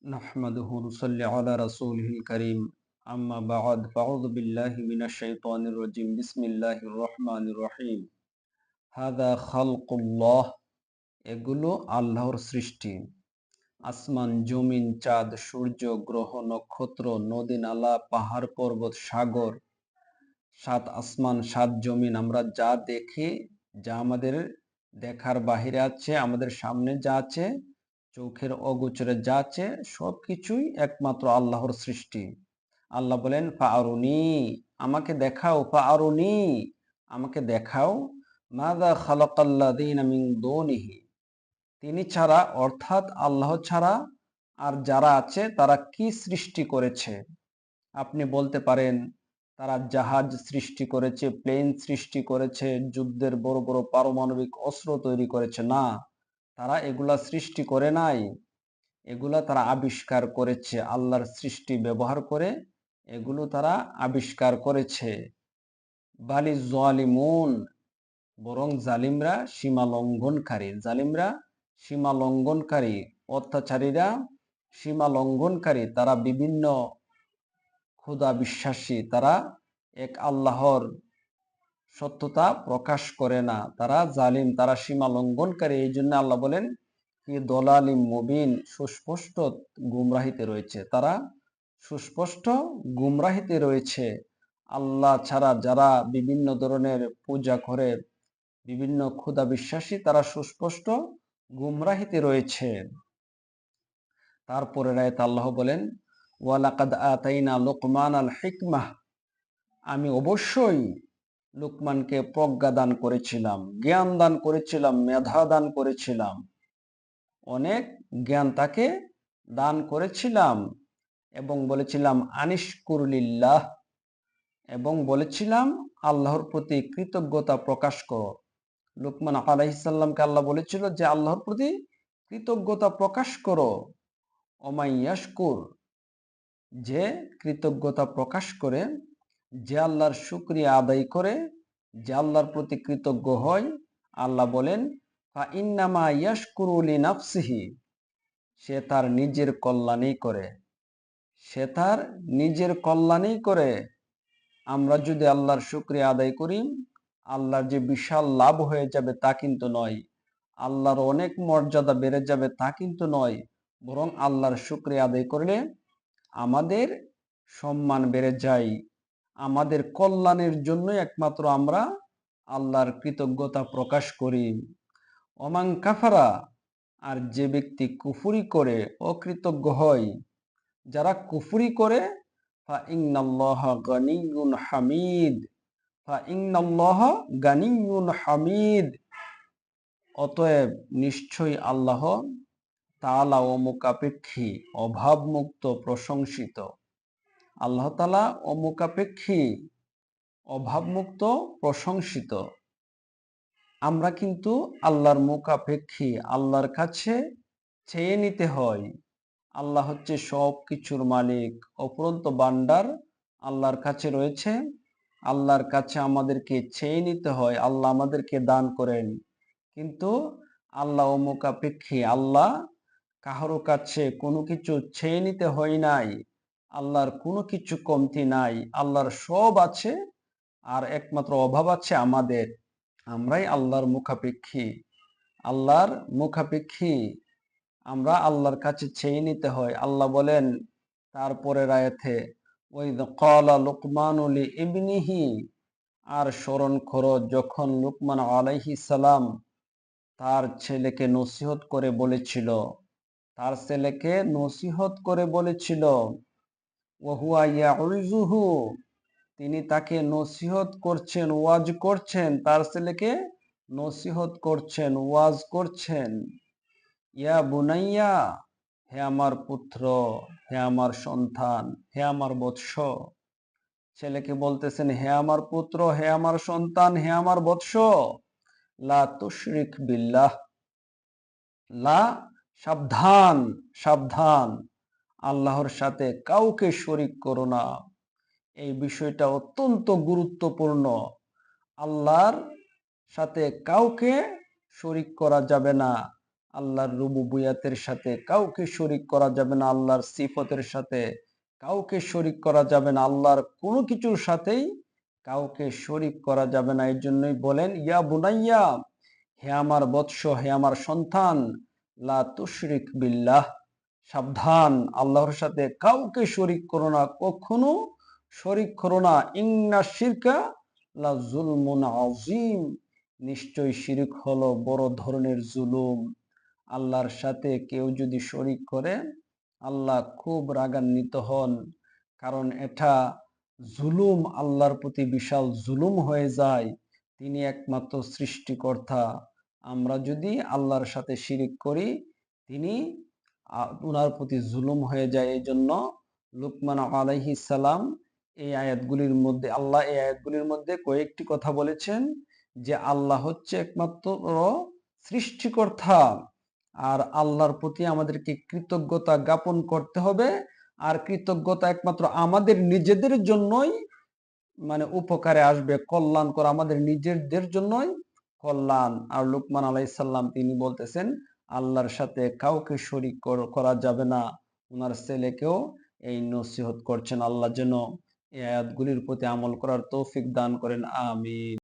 نحمده ونصلي على رسوله الكريم أما بعد فأعوذ بالله من الشيطان الرجيم بسم الله الرحمن الرحيم هذا خلق الله এগুলো আল্লাহর সৃষ্টি। আসমান, জমিন, চাঁদ, সূর্য, গ্রহ, নক্ষত্র, নদী, নালা, পাহাড়, পর্বত, সাগর, সাত আসমান, সাত জমিন, আমরা যা দেখি, যা আমাদের দেখার বাহিরে আছে, আমাদের সামনে যা আছে, চোখের অগোচরে যা আছে, সবকিছুই একমাত্র আল্লাহর সৃষ্টি। আল্লাহ বলেন ফাআরুনি, আমাকে দেখাও, ফাআরুনি, আমাকে দেখাও, মাযা খালাকাল্লাযীনা মিন দুনিহি, তিনি ছাড়া অর্থাৎ আল্লাহ ছাড়া আর যারা আছে তারা কি সৃষ্টি করেছে। আপনি বলতে পারেন তারা জাহাজ সৃষ্টি করেছে, প্লেন সৃষ্টি করেছে, যুদ্ধের বড় বড় পারমাণবিক অস্ত্র তৈরি করেছে। না, তারা এগুলা সৃষ্টি করে নাই, এগুলা তারা আবিষ্কার করেছে। আল্লাহর সৃষ্টি ব্যবহার করে এগুলো তারা আবিষ্কার করেছে। বালি জালিমুন, বরং জালিমরা সীমা লঙ্ঘনকারী, জালিমরা সীমা লঙ্ঘনকারী, অত্যাচারীরা সীমা লঙ্ঘনকারী। তারা বিভিন্ন খোদা বিশ্বাসী, তারা এক আল্লাহর সত্যতা প্রকাশ করে না, তারা জালিম, তারা সীমা লঙ্ঘনকারী। এই জন্য আল্লাহ বলেন কি দলালিম মুবিন, সুস্পষ্ট গুমরাহিতে রয়েছে, তারা সুস্পষ্ট গুমরাহিতে রয়েছে। আল্লাহ ছাড়া যারা বিভিন্ন ধরনের পূজা করে, বিভিন্ন খোদা বিশ্বাসী, তারা সুস্পষ্ট গুমরাহিতে রয়েছে। তারপরের আয়াতে আল্লাহ বলেন ওয়ালাকাদ আতাইনা লুকমান আল হিকমাহ, আমি অবশ্যই লুকমানকে প্রজ্ঞা দান করেছিলাম, জ্ঞান দান করেছিলাম, মেধা দান করেছিলাম, অনেক জ্ঞান তাকে দান করেছিলাম। এবং বলেছিলাম আনিশকুর লিল্লাহ, এবং বলেছিলাম আল্লাহর প্রতি কৃতজ্ঞতা প্রকাশ করো। লুকমান আলাইহিস সালামকে আল্লাহ বলেছিল যে আল্লাহর প্রতি কৃতজ্ঞতা প্রকাশ করো। ওমাইয়াশকুর, যে কৃতজ্ঞতা প্রকাশ করে, যে আল্লাহর শুকরিয়া আদায় করে, যে আল্লাহর প্রতি কৃতজ্ঞ হয়, আল্লাহ বলেন ফা ইন্নামা ইয়াশকুরু লিনাফসিহি, সে তার নিজের কল্যাণই করে, সে তার নিজের কল্যাণই করে। আমরা যদি আল্লাহর শুকরিয়া আদায় করি, আল্লাহর যে বিশাল লাভ হয়ে যাবে তা কিন্তু নয়, আল্লাহর অনেক মর্যাদা বেড়ে যাবে তা কিন্তু নয়, বরং আল্লাহর শুকরিয়া আদায় করলে আমাদের সম্মান বেড়ে যায়। আমাদের কল্যাণের জন্যই একমাত্র আমরা আল্লাহর কৃতজ্ঞতা প্রকাশ করি। ওমান কাফারা, আর যে ব্যক্তি কুফরি করে, অকৃতজ্ঞ হয়, যারা কুফরি করে, ফা ইন্নাল্লাহা গানিয়্যুন হামিদ, ফা ইন্নাল্লাহা গানিয়্যুন হামিদ, অতএব নিশ্চয়ই আল্লাহ তাআলা অমুখাপেক্ষী, অভাবমুক্ত, প্রশংসিত। আল্লাহ তাআলা অমুখাপেক্ষী, অভাবমুক্ত, প্রশংসিত। আমরা কিন্তু আল্লাহর মুখাপেক্ষী, আল্লাহর কাছে চেয়ে নিতে হয়। আল্লাহ হচ্ছে সব কিছুর মালিক, অফুরন্ত ভান্ডার আল্লাহর কাছে রয়েছে। আল্লাহর কাছে আমাদেরকে চেয়ে নিতে হয়, আল্লাহ আমাদেরকে দান করেন। কিন্তু আল্লাহ অমুখাপেক্ষী, আল্লাহ কাহারো কাছে কোনো কিছু চেয়ে নিতে হয় নাই, আল্লাহর কোনো কিছু কমতি নাই, আল্লাহর সব আছে, আর একমাত্র অভাব আছে আমাদের। আমরাই আল্লাহর মুখাপেক্ষী, আল্লাহর মুখাপেক্ষী। আমরা আল্লাহর কাছে চেয়ে নিতে হয়। আল্লাহ বলেন তারপরের আয়াতে ওয়াইদ ক্বালা লুকমানু লিইবনিহি, আর স্মরণ করো যখন লুকমান আলাইহিস সালাম তার ছেলেকে নসিহত করে বলেছিল, তার ছেলেকে নসিহত করে বলেছিল, ওয়াহুয়া ইয়াউযুহু, তিনি তাকে নসিহত করছেন, ওয়াজ করছেন, তার ছেলেকে নসিহত করছেন, ওয়াজ করছেন। ইয়া বুনাইয়া, হে আমার পুত্র, হে আমার সন্তান, হে আমার বৎস। ছেলেকে বলতেছেন হে আমার পুত্র, হে আমার সন্তান, হে আমার বৎস, লা তুশরিক বিল্লাহ, লা, সাবধান, সাবধান, আল্লাহর সাথে কাউকে শরিক করো না। এই বিষয়টা অত্যন্ত গুরুত্বপূর্ণ। আল্লাহর সাথে কাউকে শরিক করা যাবে না। আল্লাহর রুবুবিয়াতের সাথে কাউকে শরিক করা যাবে না, আল্লাহর সিফতের সাথে কাউকে শরিক করা যাবে না, আল্লাহর কোনো কিছুর সাথেই কাউকে শরিক করা যাবে না। এর জন্যই বলেন, ইয়া বুনাইয়া, হে আমার বৎস, হে আমার সন্তান, লা তুশরিক বিল্লাহ, সাবধান, আল্লাহর সাথে কাউকে শরিক করো না, কখনো শরিক করো না। ইন্না শিরকা লা জুলমুন আযীম, নিশ্চয় শিরক হলো বড় ধরনের জুলুম। আল্লাহর সাথে কেউ যদি শরিক করে, আল্লাহ খুব রাগান্বিত হন, কারণ এটা জুলুম, আল্লাহর প্রতি বিশাল জুলুম হয়ে যায়। তিনি একমাত্র সৃষ্টিকর্তা, আমরা যদি আল্লাহর সাথে শিরিক করি, তিনি উনার প্রতি জুলুম হয়ে যায়। এই জন্য লুকমান আলাইহিস সালাম এই আয়াতগুলির মধ্যে কয়েকটি কথা বলেছেন, যে আল্লাহ হচ্ছে একমাত্র সৃষ্টিকর্তা, আর আল্লাহর প্রতি আমাদেরকে কৃতজ্ঞতা জ্ঞাপন করতে হবে। আর কৃতজ্ঞতা একমাত্র আমাদের নিজেদের জন্যই উপকারে আসবে, কল্যাণ করা আমাদের নিজেদের জন্যই কল্যাণ। আর লুকমান আলাইহিস সালাম তিনি বলতেছেন, আল্লাহর সাথে কাউকে শরিক করা যাবে না। ওনার ছেলেকেও এই নসিহত করছেন। আল্লাহ যেন এই আয়াতগুলির প্রতি আমল করার তৌফিক দান করেন, আমিন।